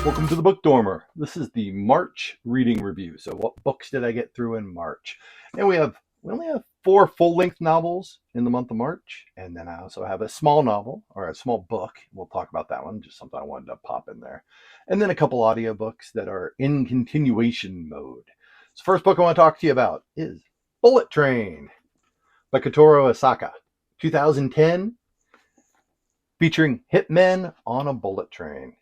Welcome to the Book Dormer. This is the March reading review. So, what books did I get through in March? And we only have four full-length novels in the month of March, and then I also have a small novel or a small book. We'll talk about that one, just something I wanted to pop in there, and then a couple audiobooks that are in continuation mode. So, first book I want to talk to you about is Bullet Train by Kotaro Asaka, 2010, featuring hitmen on a bullet train.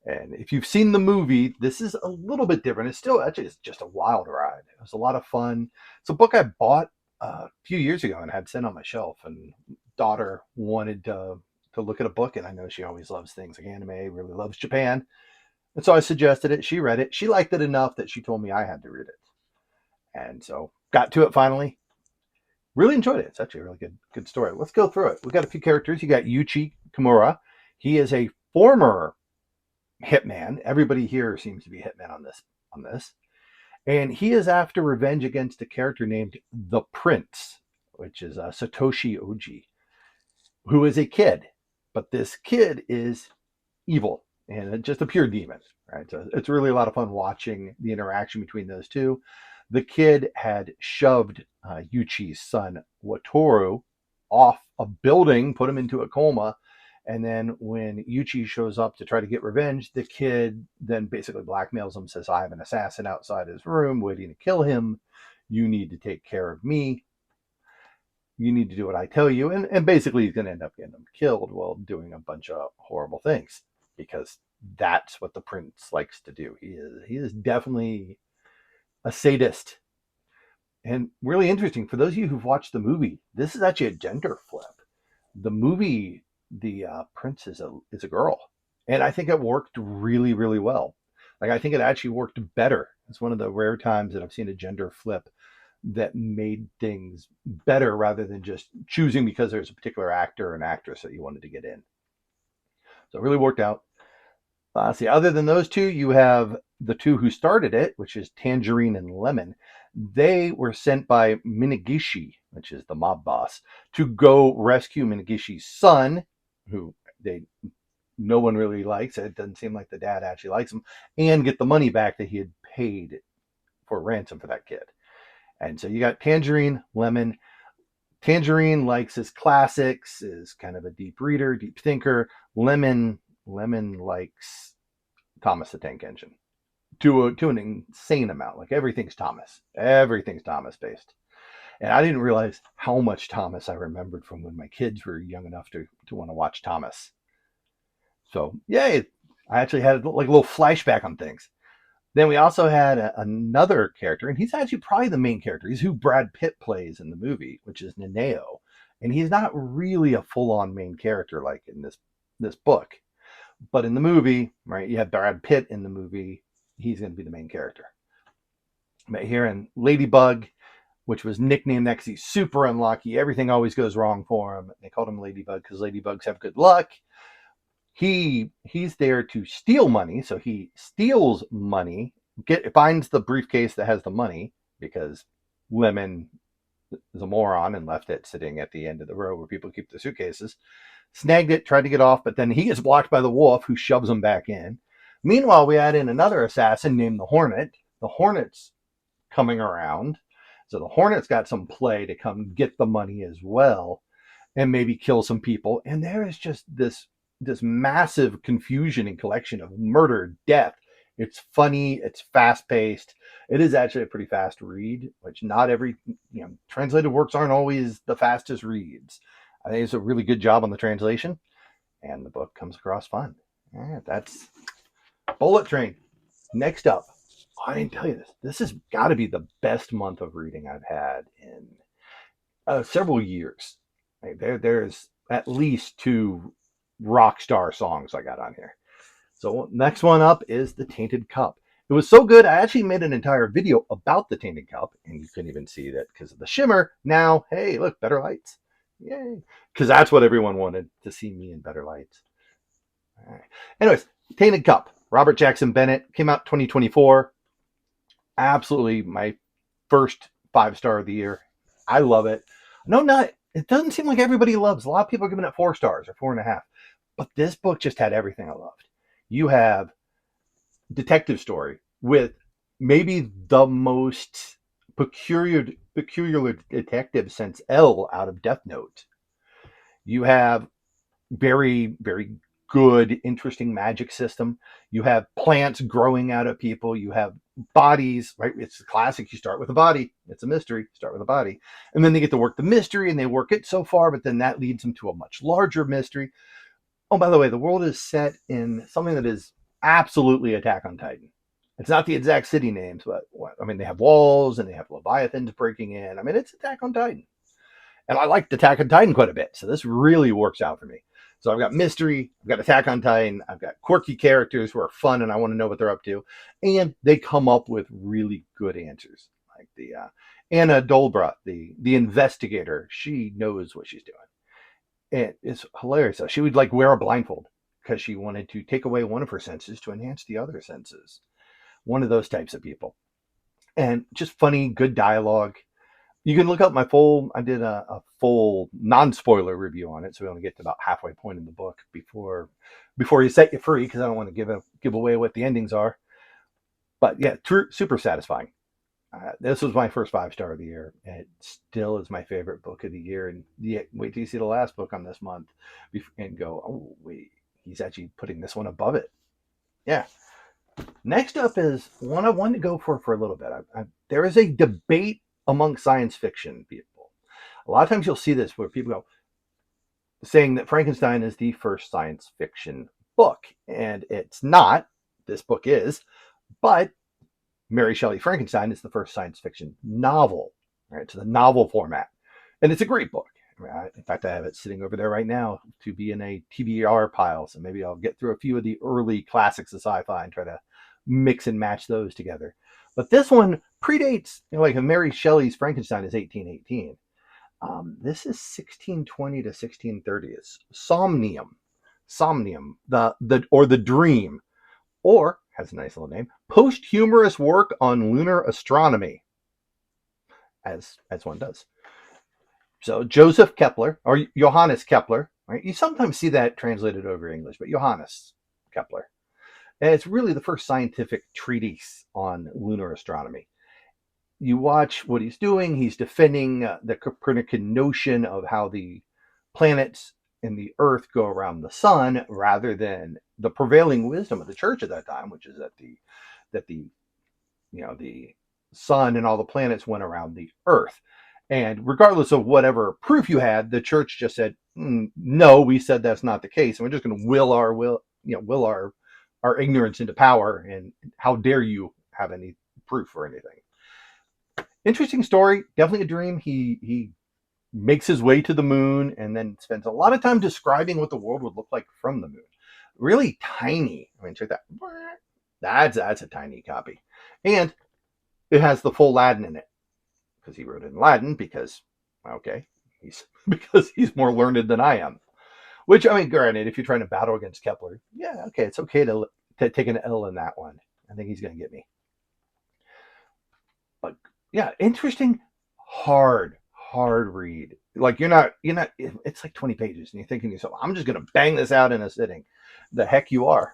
And if you've seen the movie, this is a little bit different. It's still actually it's just a wild ride. It was a lot of fun. It's a book I bought a few years ago and had sitting on my shelf. And daughter wanted to look at a book, and I know she always loves things like anime, really loves Japan. And so I suggested it. She read it. She liked it enough that she told me I had to read it. And so got to it finally. Really enjoyed it. It's actually a really good story. Let's go through it. We've got a few characters. You got Yuichi Kimura. He is a former hitman. Everybody here seems to be hitman on this. And he is after revenge against a character named the Prince, which is Satoshi Oji, who is a kid. But this kid is evil and just a pure demon, right? So it's really a lot of fun watching the interaction between those two. The kid had shoved Yuichi's son Wataru off a building, put him into a coma. And then when Yuichi shows up to try to get revenge, the kid then basically blackmails him, says, I have an assassin outside his room waiting to kill him. You need to take care of me. You need to do what I tell you. And basically he's going to end up getting him killed while doing a bunch of horrible things, because that's what the Prince likes to do. He is definitely a sadist. And really interesting, for those of you who've watched the movie, this is actually a gender flip. The movie, the Prince is a girl, and I think it worked really, really well. Like, I think it actually worked better. It's one of the rare times that I've seen a gender flip that made things better rather than just choosing because there's a particular actor or an actress that you wanted to get in. So it really worked out. See, other than those two, you have the two who started it, which is Tangerine and Lemon. They were sent by Minagishi, which is the mob boss, to go rescue Minagishi's son, who no one really likes. It doesn't seem like the dad actually likes him, and get the money back that he had paid for ransom for that kid. And so you got Tangerine, Lemon. Tangerine likes his classics, is kind of a deep reader, deep thinker. Lemon likes Thomas the Tank Engine to an insane amount. Like, everything's Thomas based. And I didn't realize how much Thomas I remembered from when my kids were young enough to want to watch Thomas. So yeah, I actually had like a little flashback on things. Then we also had another character, and he's actually probably the main character. He's who Brad Pitt plays in the movie, which is Naneo. And he's not really a full-on main character like in this book. But in the movie, right, you have Brad Pitt in the movie. He's going to be the main character. But here in Ladybug, which was nicknamed that because he's super unlucky. Everything always goes wrong for him. They called him Ladybug because ladybugs have good luck. He's there to steal money, so he steals money, finds the briefcase that has the money, because Lemon is a moron and left it sitting at the end of the road where people keep their suitcases. Snagged it, tried to get off, but then he gets blocked by the wolf, who shoves him back in. Meanwhile, we add in another assassin named the Hornet. The Hornet's coming around, so the Hornet's got some play to come get the money as well, and maybe kill some people. And there is just this massive confusion and collection of murder, death. It's funny, it's fast-paced. It is actually a pretty fast read, which not every, translated works aren't always the fastest reads. I think it's a really good job on the translation, and the book comes across fun. All right, that's Bullet Train. Next up, I didn't tell you this. This has got to be the best month of reading I've had in several years. There's at least two rock star songs I got on here. So next one up is The Tainted Cup. It was so good, I actually made an entire video about The Tainted Cup, and you couldn't even see that because of the shimmer. Now, hey, look, better lights. Yay. Because that's what everyone wanted, to see me in better lights. All right. Anyways, Tainted Cup. Robert Jackson Bennett. Came out 2024. Absolutely my first 5-star of the year. I love it. It doesn't seem like everybody loves. A lot of people are giving it 4 stars or 4.5. But this book just had everything I loved. You have detective story with maybe the most peculiar detective since L out of Death Note. You have very good, interesting magic system. You have plants growing out of people. You have bodies, right? It's the classic. You start with a body. It's a mystery. Start with a body. And then they get to work the mystery and they work it so far, but then that leads them to a much larger mystery. Oh, by the way, the world is set in something that is absolutely Attack on Titan. It's not the exact city names, but I mean, they have walls and they have Leviathans breaking in. I mean, it's Attack on Titan. And I liked Attack on Titan quite a bit. So this really works out for me. So I've got mystery, I've got Attack on Titan, I've got quirky characters who are fun and I want to know what they're up to. And they come up with really good answers. Like the Anna Dolbra, the investigator, she knows what she's doing. And it's hilarious. She would like wear a blindfold because she wanted to take away one of her senses to enhance the other senses. One of those types of people. And just funny, good dialogue. You can look up my full, I did a full non-spoiler review on it, so we only get to about halfway point in the book before you set you free, because I don't want to give away what the endings are. But yeah, super satisfying. This was my first 5-star of the year. It still is my favorite book of the year. And yeah, wait till you see the last book on this month and go, oh, wait, he's actually putting this one above it. Yeah. Next up is one I wanted to go for a little bit. There is a debate among science fiction people. A lot of times you'll see this where people go saying that Frankenstein is the first science fiction book. And it's not. This book is. But Mary Shelley's Frankenstein is the first science fiction novel. Right? It's the novel format. And it's a great book. In fact, I have it sitting over there right now to be in a TBR pile. So maybe I'll get through a few of the early classics of sci-fi and try to mix and match those together. But this one predates, like Mary Shelley's Frankenstein is 1818. This is 1620 to 1630. It's Somnium, the Dream, or has a nice little name, posthumous work on lunar astronomy, as one does. So Joseph Kepler, or Johannes Kepler, right? You sometimes see that translated over English, but Johannes Kepler. And it's really the first scientific treatise on lunar astronomy. You watch what he's doing. He's defending the Copernican notion of how the planets and the Earth go around the sun, rather than the prevailing wisdom of the church at that time, which is that the sun and all the planets went around the Earth. And regardless of whatever proof you had, the church just said, no, we said that's not the case. And we're just going to will our ignorance into power. And how dare you have any proof or anything? Interesting story. Definitely a dream. He makes his way to the moon and then spends a lot of time describing what the world would look like from the moon. Really tiny. I mean, check that. That's a tiny copy. And it has the full Latin in it, because he wrote it in Latin because he's more learned than I am. Which, I mean, granted, if you're trying to battle against Kepler, yeah, okay, it's okay to take an L in that one. I think he's going to get me. But yeah, interesting, hard read. Like you're not. It's like 20 pages, and you're thinking to yourself, I'm just going to bang this out in a sitting. The heck you are.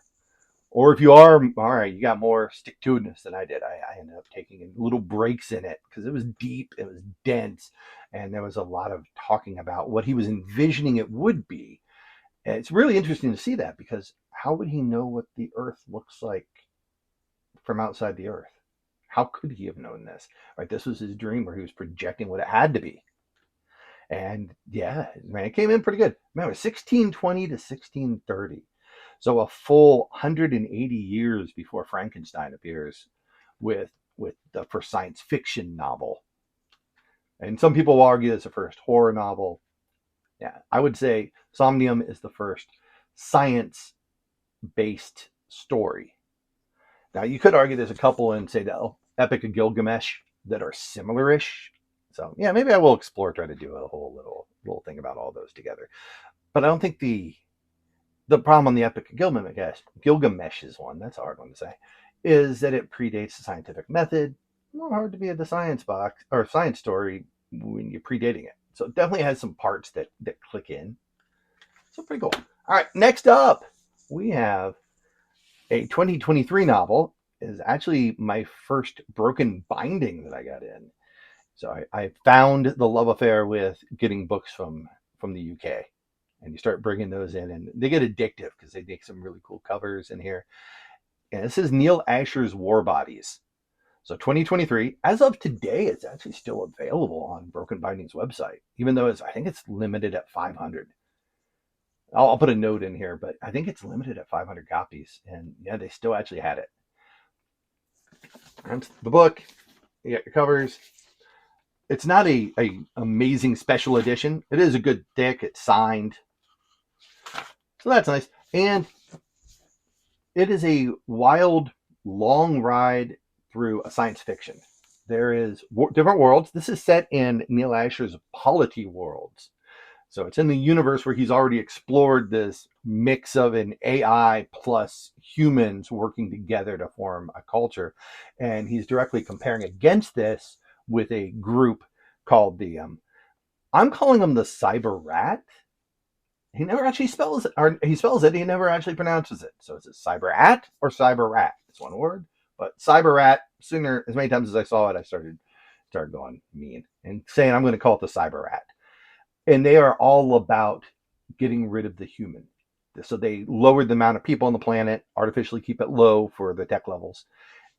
Or if you are, all right, you got more stick-to-itiveness than I did. I ended up taking little breaks in it because it was deep, it was dense, and there was a lot of talking about what he was envisioning it would be. And it's really interesting to see that, because how would he know what the Earth looks like from outside the Earth? How could he have known this? Right, this was his dream where he was projecting what it had to be. And yeah, man, it came in pretty good. Man, it was 1620 to 1630. So a full 180 years before Frankenstein appears with the first science fiction novel. And some people will argue it's the first horror novel. Yeah, I would say Somnium is the first science-based story. Now, you could argue there's a couple in, say, the Epic of Gilgamesh that are similar-ish. So, yeah, maybe I will explore, try to do a whole little thing about all those together. But I don't think the problem on the Epic of Gilgamesh is one, that's a hard one to say, is that it predates the scientific method. More hard to be in the science box or science story when you're predating it. So it definitely has some parts that click in. So pretty cool. All right, next up we have A 2023 novel is actually my first broken binding that I got in. So I found the love affair with getting books from the UK, and you start bringing those in, and they get addictive because they make some really cool covers in here. And this is Neil Asher's War Bodies. So 2023, as of today, it's actually still available on Broken Binding's website, even though I think it's limited at 500. I'll put a note in here, but I think it's limited at 500 copies, and yeah, they still actually had it. And the book, you got your covers. It's not a amazing special edition. It is a good thick. It's signed, so that's nice. And it is a wild, long ride through a science fiction. There is different worlds. This is set in Neil Asher's Polity worlds. So it's in the universe where he's already explored this mix of an AI plus humans working together to form a culture. And he's directly comparing against this with a group called the, I'm calling them the Cyber Rat. He never actually spells it, or he spells it, he never actually pronounces it. So is it Cyber At or Cyber Rat? It's one word. But Cyber Rat, sooner, as many times as I saw it, I started going mean and saying I'm going to call it the Cyber Rat. And they are all about getting rid of the human. So they lowered the amount of people on the planet, artificially keep it low for the tech levels.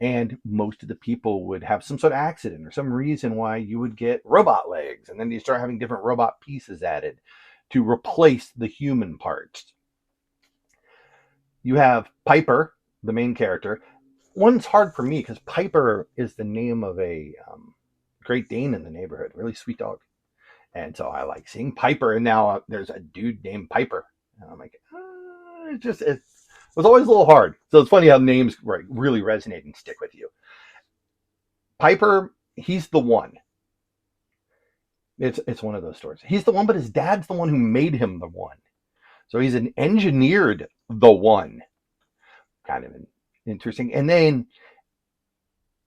And most of the people would have some sort of accident or some reason why you would get robot legs. And then you start having different robot pieces added to replace the human parts. You have Piper, the main character. One's hard for me because Piper is the name of a Great Dane in the neighborhood, really sweet dog. And so I like seeing Piper, and now there's a dude named Piper. And I'm like, it was always a little hard. So it's funny how names really resonate and stick with you. Piper, he's the one. It's one of those stories. He's the one, but his dad's the one who made him the one. So he's an engineered the one. Kind of interesting. And then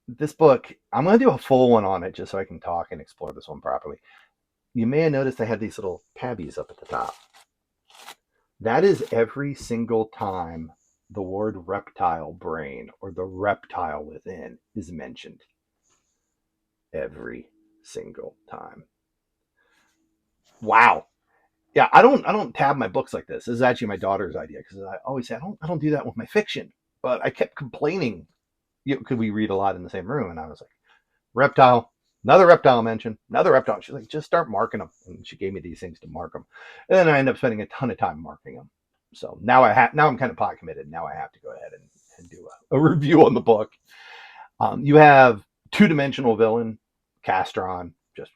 this book, I'm going to do a full one on it just so I can talk and explore this one properly. You may have noticed I had these little tabbies up at the top. That is every single time the word reptile brain or the reptile within is mentioned. Every single time. Wow. Yeah, I don't tab my books like this. This is actually my daughter's idea because I always say I don't do that with my fiction. But I kept complaining, could we read a lot in the same room? And I was like, reptile. Another reptile mention, another reptile. She's like, just start marking them. And she gave me these things to mark them. And then I end up spending a ton of time marking them. So now I'm kind of pot committed. Now I have to go ahead and do a review on the book. You have two-dimensional villain, Castron, just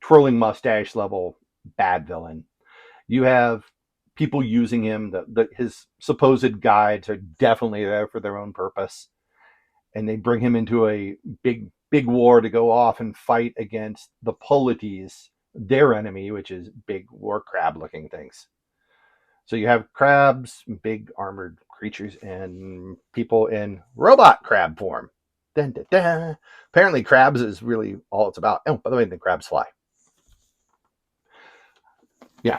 twirling mustache level, bad villain. You have people using him. His supposed guides are definitely there for their own purpose. And they bring him into a big war to go off and fight against the Polities, their enemy, which is big war crab looking things. So you have crabs, big armored creatures, and people in robot crab form. Dun, dun, dun. Apparently crabs is really all it's about. Oh, by the way, the crabs fly. Yeah.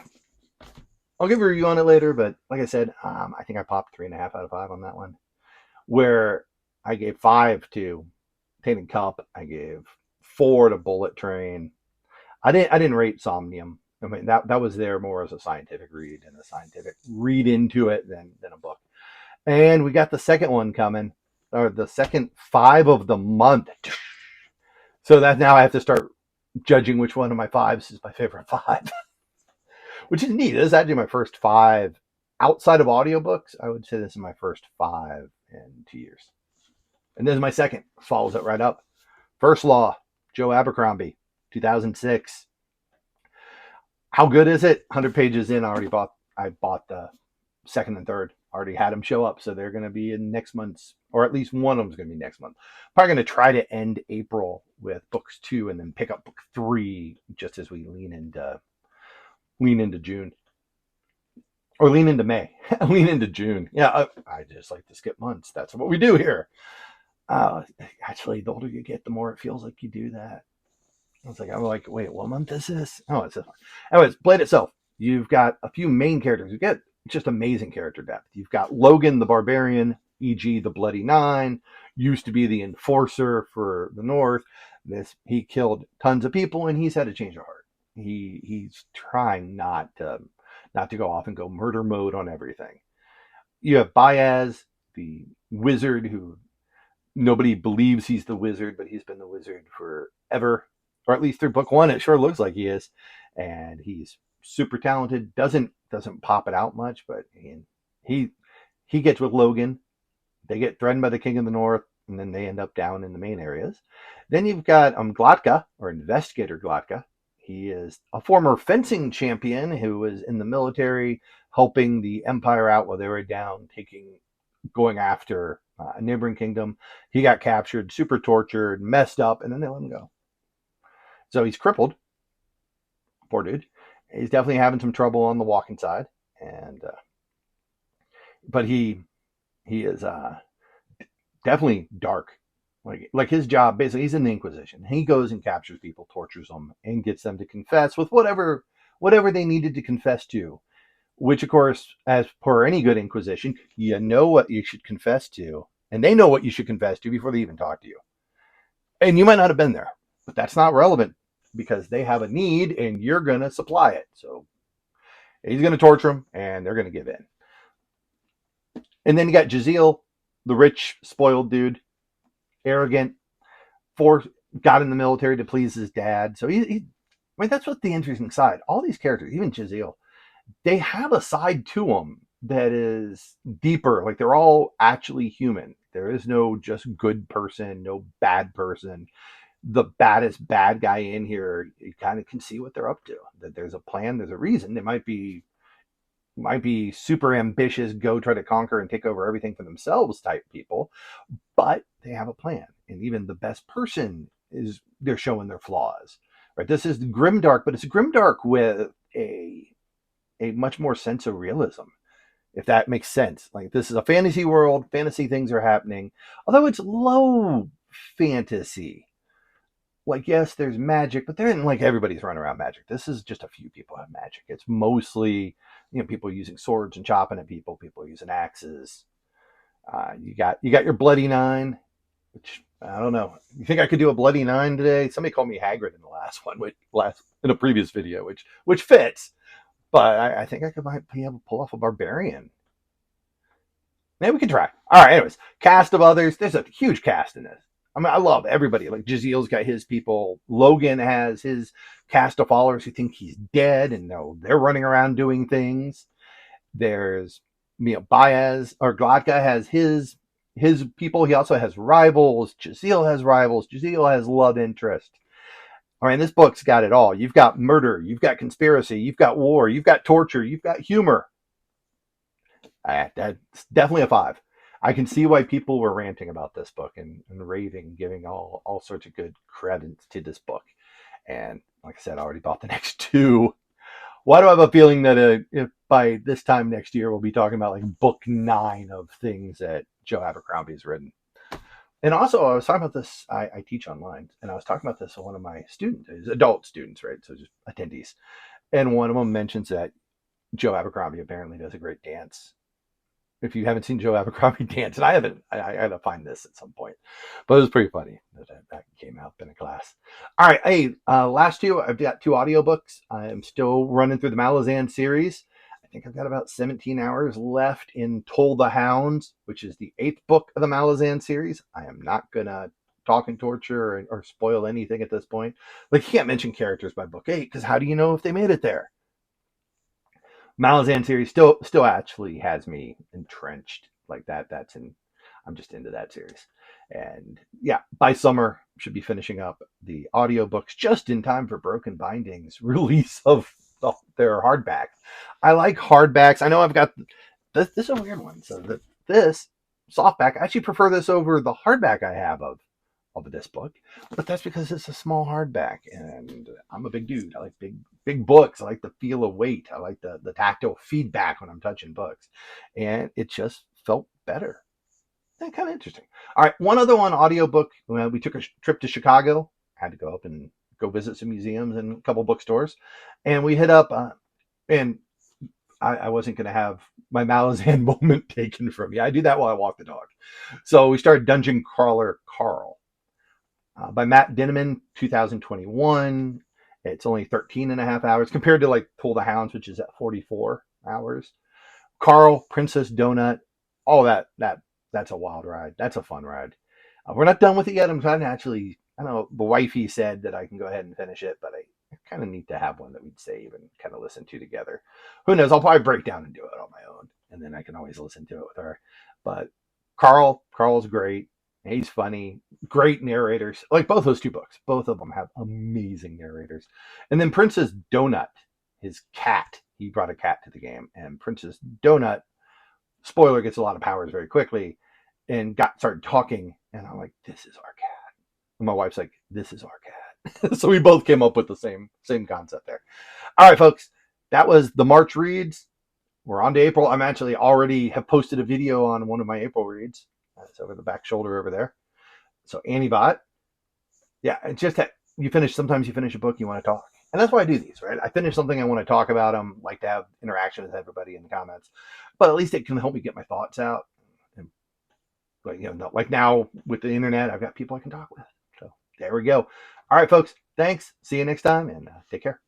I'll give a review on it later, but like I said, I think I popped 3.5 out of 5 on that one. Where I gave 5 to Tainted Cup. I gave 4 to Bullet Train. I didn't rate Somnium. I mean that was there more as a scientific read and a scientific read into it than a book. And we got the second one coming, or the second 5 of the month. So that now I have to start judging which one of my 5s is my favorite 5, which is neat. This is actually my first 5 outside of audiobooks. I would say this is my first 5 in 2 years. And this is my second. Follows it right up. First Law, Joe Abercrombie, 2006. How good is it? 100 pages in, I bought the second and third. Already had them show up, so they're going to be in next month's, or at least one of them is going to be next month. Probably going to try to end April with books 2 and then pick up book 3 just as we lean into June. Or lean into May. Lean into June. Yeah, I just like to skip months. That's what we do here. Actually, the older you get, the more it feels like you do that. I'm like, wait, what month is this? Oh, it's this one. Anyways, Blade itself. You've got a few main characters. You get just amazing character depth. You've got Logan the Barbarian, e.g., the Bloody Nine, used to be the enforcer for the North. He killed tons of people, and he's had a change of heart. He's trying not to go off and go murder mode on everything. You have Baez, the wizard, who nobody believes he's the wizard, but he's been the wizard forever, or at least through book one. It sure looks like he is, and he's super talented. Doesn't pop it out much, but he he gets with Logan. They get threatened by the King of the North, and then they end up down in the main areas. Then you've got Glatka, or Investigator Glatka. He is a former fencing champion who was in the military, helping the Empire out while they were down, going after a neighboring kingdom. He got captured, super tortured, messed up, and then they let him go. So he's crippled. Poor dude. He's definitely having some trouble on the walking side, and but he is definitely dark. Like his job, basically, he's in the Inquisition. He goes and captures people, tortures them, and gets them to confess with whatever they needed to confess to. Which, of course, as per any good Inquisition, you know what you should confess to, and they know what you should confess to before they even talk to you. And you might not have been there, but that's not relevant because they have a need, and you're going to supply it. So he's going to torture them, and they're going to give in. And then you got Jezeel, the rich, spoiled dude, arrogant, got in the military to please his dad. So that's what's the interesting side. All these characters, even Jezeel, they have a side to them that is deeper. Like they're all actually human. There is no just good person, no bad person. The baddest bad guy in here, you kind of can see what they're up to. That there's a plan, there's a reason. They might be super ambitious, go try to conquer and take over everything for themselves type people, but they have a plan. And even the best person they're showing their flaws. Right? This is grimdark, but it's grimdark with a much more sense of realism, if that makes sense. Like this is a fantasy world, fantasy things are happening, although it's low fantasy. Like, yes, there's magic, but there isn't like everybody's running around magic. This is just a few people have magic. It's mostly, people using swords and chopping at people using axes. You got your Bloody Nine, which I don't know. You think I could do a Bloody Nine today? Somebody called me Hagrid in the last one, in a previous video, which fits. But I think I might be able to pull off a barbarian. Maybe we can try. All right, anyways, cast of others. There's a huge cast in this. I mean, I love everybody. Like Jezeel's got his people. Logan has his cast of followers who think he's dead, and they're running around doing things. There's Baez, or Glatka has his people. He also has rivals. Jezeel has rivals. Jezeel has love interest. I mean, this book's got it all. You've got murder, you've got conspiracy, you've got war, you've got torture, you've got humor. That's definitely a 5. I can see why people were ranting about this book and raving, giving all sorts of good credits to this book. And like I said, I already bought the next 2. Why do I have a feeling that if by this time next year, we'll be talking about like book 9 of things that Joe Abercrombie's written. And also, I was talking about this. I teach online, and I was talking about this with one of my students, adult students, right? So just attendees. And one of them mentions that Joe Abercrombie apparently does a great dance. If you haven't seen Joe Abercrombie dance, and I haven't, I had to find this at some point, but it was pretty funny that came out in a class. All right, hey, last 2, I've got 2 audiobooks. I'm still running through the Malazan series. I think I've got about 17 hours left in Toll the Hounds, which is the 8th book of the Malazan series. I am not going to talk and torture or spoil anything at this point. Like, you can't mention characters by book 8, because how do you know if they made it there? Malazan series still actually has me entrenched like that. I'm just into that series. And yeah, by summer, should be finishing up the audiobooks just in time for Broken Binding's release of their hardback. I like hardbacks. I know I've got this is a weird one. So this softback, I actually prefer this over the hardback I have of this book, but that's because it's a small hardback, and I'm a big dude. I like big books. I like the feel of weight. I like the tactile feedback when I'm touching books, and it just felt better. And kind of interesting. All right, one other one, audiobook. We took a trip to Chicago. Had to go up and go visit some museums and a couple bookstores, and we hit up and I wasn't going to have my Malazan moment taken from me. I do that while I walk the dog. So we started Dungeon Crawler Carl by Matt Dinneman, 2021. It's only 13 and a half hours compared to like Pull the Hounds, which is at 44 hours. Carl, Princess Donut, all that's a wild ride. That's a fun ride. We're not done with it yet. I'm trying to actually, I don't know, the wifey said that I can go ahead and finish it, but I kind of need to have one that we'd save and kind of listen to together. Who knows? I'll probably break down and do it on my own, and then I can always listen to it with her. But Carl's great. He's funny. Great narrators. Like both those two books, both of them have amazing narrators. And then Princess Donut, his cat. He brought a cat to the game, and Princess Donut, spoiler, gets a lot of powers very quickly, and started talking. And I'm like, this is our cat. And my wife's like, this is our cat. So we both came up with the same concept there. All right, folks, that was the March reads. We're on to April. I'm actually already have posted a video on one of my April reads. It's over the back shoulder over there. So Annie Bot. Yeah, it's just that sometimes you finish a book, you want to talk. And that's why I do these, right? I finish something, I want to talk about them, like to have interaction with everybody in the comments. But at least it can help me get my thoughts out. And like now with the internet, I've got people I can talk with. So there we go. All right, folks. Thanks. See you next time, and take care.